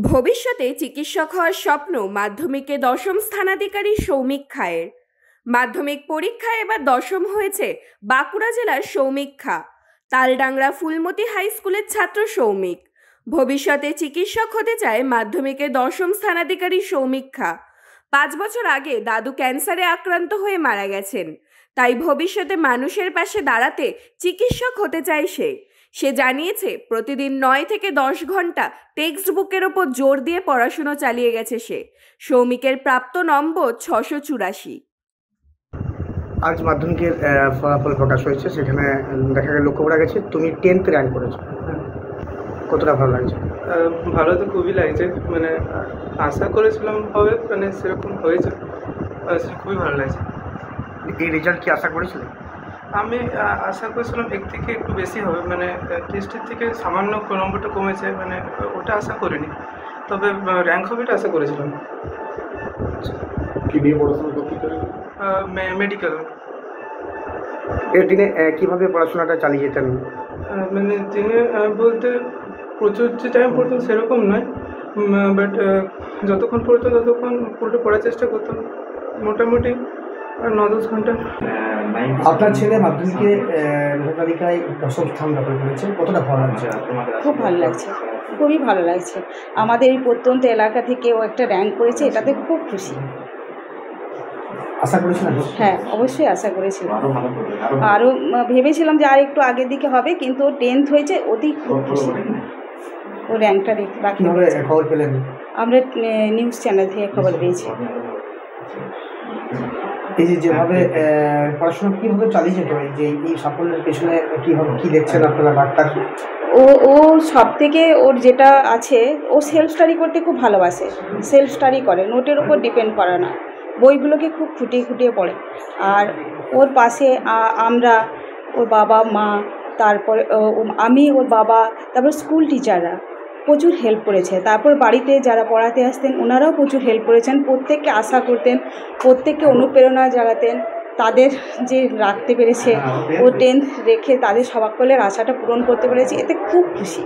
ভবিষ্যতে চিকিৎসক হওয়ার স্বপ্ন মাধ্যমিকে দশম স্থানাধিকারী সৌমিক খায়ের। মাধ্যমিক পরীক্ষায় এবার দশম হয়েছে বাঁকুড়া জেলার সৌমিক খা। তালডাংরা ফুলমতি হাই স্কুলের ছাত্র সৌমিক ভবিষ্যতে চিকিৎসক হতে চায় মাধ্যমিকে দশম স্থানাধিকারী সৌমিক খা। 5 বছর আগে দাদু ক্যান্সারে আক্রান্ত হয়ে মারা গেছেন, তাই ভবিষ্যতে মানুষের পাশে দাঁড়াতে চিকিৎসক হতে চায় সে জানিয়েছে প্রতিদিন 9 থেকে 10 ঘন্টা টেক্সট বুকের ওপর জোর দিয়ে পড়াশুনো চালিয়ে গেছে সে। সৌমিকের প্রাপ্ত নম্বর 684। আজ মাধ্যমিকের ফলাফল প্রকাশ হয়েছে, সেখানে দেখা গেল লক্ষ্য করা গেছে তুমি 10th র্যাঙ্ক করেছো। কতটা ভালো লাগছে? ভালো তো খুবই লাগছে, মানে আশা করেছিলাম হবে, মানে সেরকম হয়েছে, খুবই ভালো লাগছে। এই রেজাল্ট কি আশা করেছিলে? আমি আশা করেছিলাম এর থেকে একটু বেশি হবে, মানে টেস্টের থেকে সামান্য নম্বরটা কমেছে, মানে ওটা আশা করিনি, তবে র্যাঙ্ক হবে এটা আশা করেছিলাম। কি নিয়ে পড়াশোনা করতে? মেডিকেল। এর দিনে কীভাবে পড়াশোনাটা চালিয়ে যেতেন? মানে দিনে বলতে প্রচুর যে টাইম পড়তাম সেরকম নয়, বাট যতক্ষণ পড়তাম ততক্ষণ পুরোটা পড়ার চেষ্টা করতাম, মোটামুটি 9-10 ঘন্টা। আপনার ছেলে মাধ্যমিকে তালিকায় দশম স্থান দখল করেছে, কতটা ভালো লাগছে? খুব ভালো লাগছে, খুবই ভালো লাগছে। আমাদের এই প্রত্যন্ত এলাকা থেকে ও একটা র্যাঙ্ক করেছে, এটাতে খুব খুশি। আশা করেছিলাম? হ্যাঁ, অবশ্যই আশা করেছিলাম। আরও ভেবেছিলাম যে আর একটু আগের দিকে হবে, কিন্তু ও 10th হয়েছে, অতি খুব খুশি। ও র্যাঙ্কটা রাখতে খবর পেলেন? আমরা নিউজ চ্যানেল থেকে খবর পেয়েছি। এই যেভাবে পড়াশোনা কীভাবে চালিয়ে যেত, এই যে এই সাফল্যের পেছনে কীভাবে কী দেখছেন আপনারা ডাক্তার? ও সব থেকে ওর যেটা আছে, ও সেলফ স্টাডি করতে খুব ভালোবাসে। সেলফ স্টাডি করে, নোটের উপর ডিপেন্ড করে না, বইগুলোকে খুব খুঁটিয়ে খুঁটিয়ে পড়ে। আর ওর পাশে আমরা, ওর বাবা মা, তারপরে আমি, ওর বাবা, তারপর স্কুল টিচাররা প্রচুর হেল্প করেছে। তারপর বাড়িতে যারা পড়াতে আসতেন ওনারাও প্রচুর হেল্প করেছেন, প্রত্যেককে আশা করতেন, প্রত্যেককে অনুপ্রেরণা জাগাতেন। তাদের যে রাখতে পেরেছে, ও 10th রেখে তাদের সকলের আশাটা পূরণ করতে পেরেছে, এতে খুব খুশি।